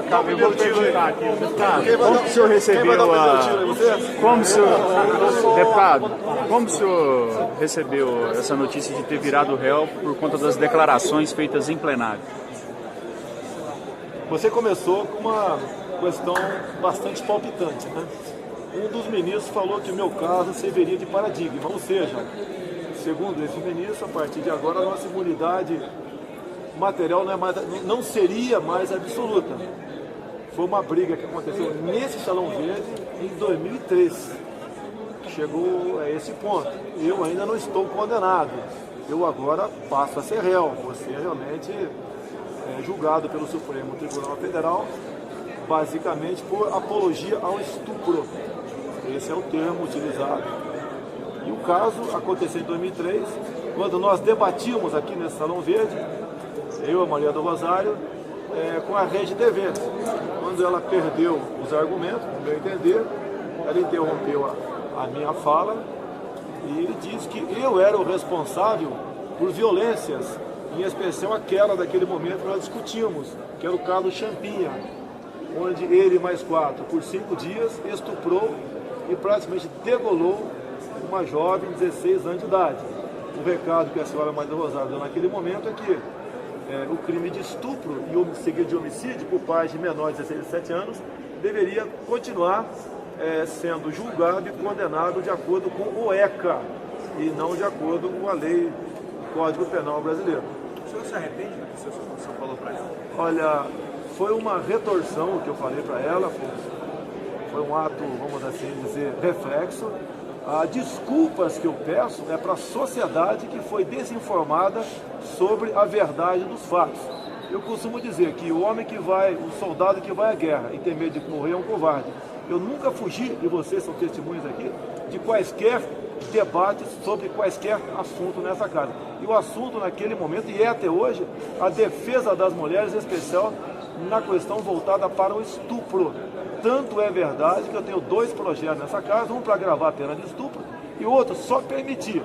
Calma, eu vou perguntar aqui, deputado, como que o senhor recebeu como o senhor recebeu essa notícia de ter virado réu por conta das declarações feitas em plenário? Você começou com uma questão bastante palpitante, né? Um dos ministros falou que o meu caso serviria de paradigma, ou seja, segundo esse ministro, a partir de agora a nossa imunidade material não seria mais absoluta. Foi uma briga que aconteceu nesse Salão Verde em 2003. Chegou a esse ponto. Eu ainda não estou condenado. Eu agora passo a ser réu. Vou ser realmente julgado pelo Supremo Tribunal Federal, basicamente por apologia ao estupro. Esse é o termo utilizado. E o caso aconteceu em 2003, quando nós debatíamos aqui nesse Salão Verde, eu, a Maria do Rosário, com a Rede TV. Quando ela perdeu os argumentos, no meu entender, ela interrompeu a minha fala e disse que eu era o responsável por violências, em especial aquela daquele momento que nós discutimos, que era o caso Champinha, onde ele mais 4, por 5 dias, estuprou e praticamente degolou uma jovem de 16 anos de idade. O recado que a senhora Maria do Rosário deu naquele momento é que o crime de estupro e seguido de homicídio por parte de menores de 16 a 17 anos deveria continuar sendo julgado e condenado de acordo com o ECA e não de acordo com a lei Código Penal brasileiro. O senhor se arrepende do que o senhor falou para ela? Olha, foi uma retorção que eu falei para ela, foi um ato, vamos assim dizer, reflexo. Desculpas que eu peço é para a sociedade que foi desinformada sobre a verdade dos fatos. Eu costumo dizer que o soldado que vai à guerra e tem medo de morrer é um covarde. Eu nunca fugi, e vocês são testemunhas aqui, de quaisquer debates sobre quaisquer assunto nessa casa. E o assunto naquele momento, e até hoje, a defesa das mulheres, em especial na questão voltada para o estupro. Tanto é verdade que eu tenho 2 projetos nessa casa, um para agravar a pena de estupro e outro só permitir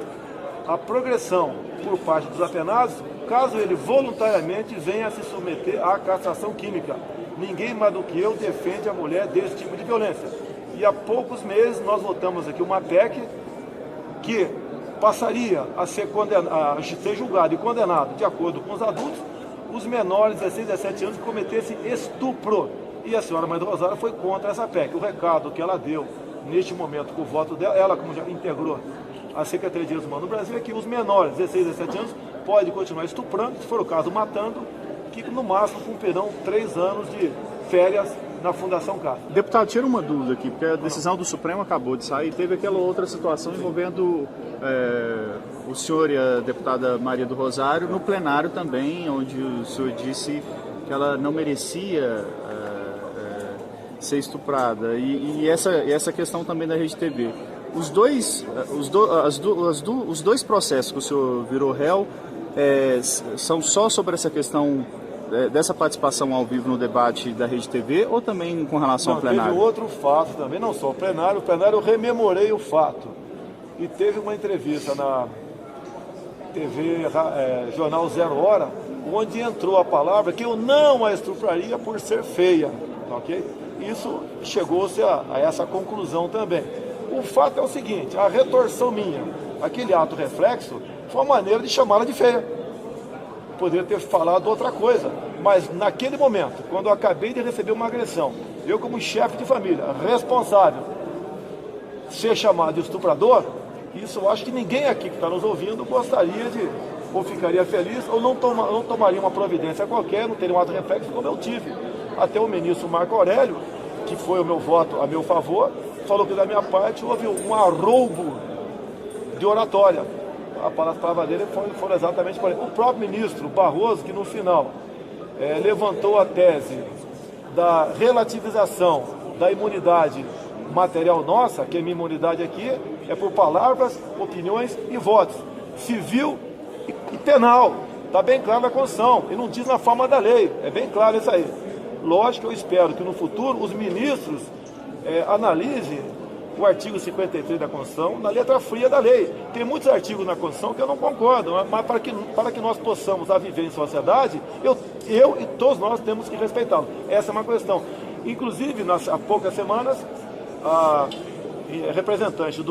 a progressão por parte dos apenados, caso ele voluntariamente venha a se submeter à castração química. Ninguém mais do que eu defende a mulher desse tipo de violência. E há poucos meses nós votamos aqui uma PEC que passaria a ser julgado e condenado, de acordo com os adultos, os menores de 16 a 17 anos que cometessem estupro. E a senhora Maria do Rosário foi contra essa PEC. O recado que ela deu neste momento com o voto dela, ela como já integrou a Secretaria de Direitos Humanos no Brasil, é que os menores de 16 a 17 anos podem continuar estuprando, se for o caso matando, que no máximo cumprirão 3 anos de férias na Fundação Casa. Deputado, tira uma dúvida aqui, porque a decisão do Supremo acabou de sair, teve aquela outra situação envolvendo o senhor e a deputada Maria do Rosário no plenário também, onde o senhor disse que ela não merecia ser estuprada. E essa questão também da Rede TV. Os dois processos que o senhor virou réu são só sobre essa questão dessa participação ao vivo no debate da Rede TV ou também com relação ao plenário? Teve outro fato também, não só o plenário eu rememorei o fato. E teve uma entrevista na TV Jornal 0 Hora, onde entrou a palavra que eu não a estupraria por ser feia, ok? Isso chegou-se a essa conclusão também. O fato é o seguinte, a retorção minha, aquele ato reflexo, foi uma maneira de chamá-la de feia. Poderia ter falado outra coisa, mas naquele momento, quando eu acabei de receber uma agressão, eu como chefe de família, responsável, ser chamado de estuprador, isso eu acho que ninguém aqui que está nos ouvindo gostaria de, ou ficaria feliz, ou não tomaria uma providência qualquer, não teria um ato reflexo como eu tive. Até o ministro Marco Aurélio, que foi o meu voto a meu favor, falou que da minha parte houve um arroubo de oratória. A palavra dele foram exatamente por aí. O próprio ministro Barroso, que no final levantou a tese da relativização da imunidade material nossa, que a minha imunidade aqui é por palavras, opiniões e votos, civil e penal. Está bem claro na Constituição, e não diz na forma da lei, é bem claro isso aí. Lógico que eu espero que no futuro os ministros analisem o artigo 53 da Constituição na letra fria da lei. Tem muitos artigos na Constituição que eu não concordo, mas para que nós possamos viver em sociedade, eu e todos nós temos que respeitá-lo. Essa é uma questão. Inclusive, há poucas semanas, a representante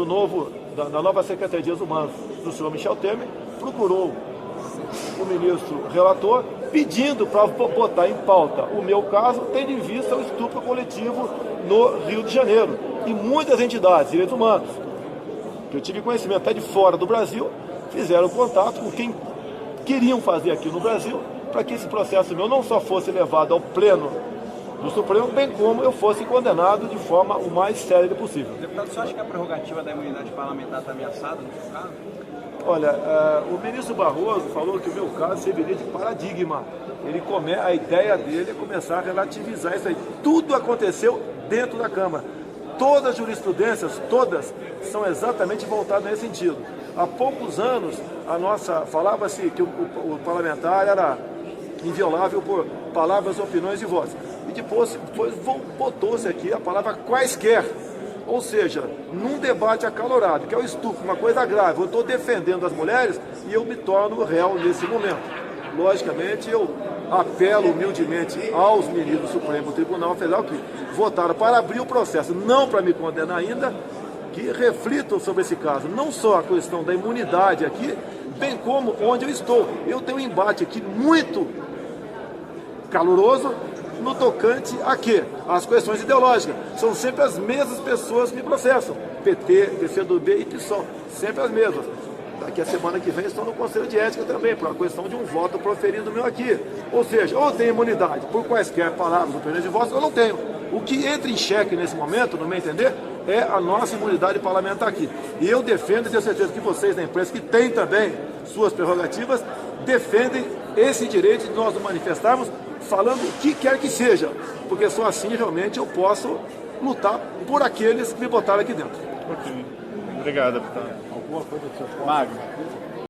da nova Secretaria de Direitos Humanos, do senhor Michel Temer, procurou o ministro relator, pedindo para botar em pauta o meu caso, tendo em vista o estupro coletivo no Rio de Janeiro. E muitas entidades de direitos humanos, que eu tive conhecimento até de fora do Brasil, fizeram contato com quem queriam fazer aqui no Brasil, para que esse processo meu não só fosse levado ao pleno do Supremo, bem como eu fosse condenado de forma o mais séria possível. Deputado, você acha que a prerrogativa da imunidade parlamentar está ameaçada no seu caso? Olha, o ministro Barroso falou que o meu caso serviria de paradigma. A ideia dele é começar a relativizar isso aí. Tudo aconteceu dentro da Câmara. Todas as jurisprudências, todas, são exatamente voltadas nesse sentido. Há poucos anos, falava-se que o parlamentar era inviolável por palavras, opiniões e vozes. E depois botou-se aqui a palavra quaisquer. Ou seja, num debate acalorado, que é o estupro, uma coisa grave, eu estou defendendo as mulheres e eu me torno réu nesse momento. Logicamente, eu apelo humildemente aos ministros do Supremo Tribunal Federal que votaram para abrir o processo, não para me condenar ainda, que reflitam sobre esse caso. Não só a questão da imunidade aqui, bem como onde eu estou. Eu tenho um embate aqui muito caloroso, no tocante a quê? As questões ideológicas. São sempre as mesmas pessoas que me processam. PT, PCdoB e PSOL. Sempre as mesmas. Daqui a semana que vem estou no Conselho de Ética também, por uma questão de um voto proferido meu aqui. Ou seja, ou eu tenho imunidade por quaisquer palavras, opiniões de voto, ou não tenho. O que entra em xeque nesse momento, no meu entender, é a nossa imunidade parlamentar aqui. E eu defendo, e tenho certeza que vocês da imprensa, que têm também suas prerrogativas, defendem esse direito de nós nos manifestarmos falando o que quer que seja, porque só assim realmente eu posso lutar por aqueles que me botaram aqui dentro. Ok. Obrigado, deputado. Alguma coisa que você Magno.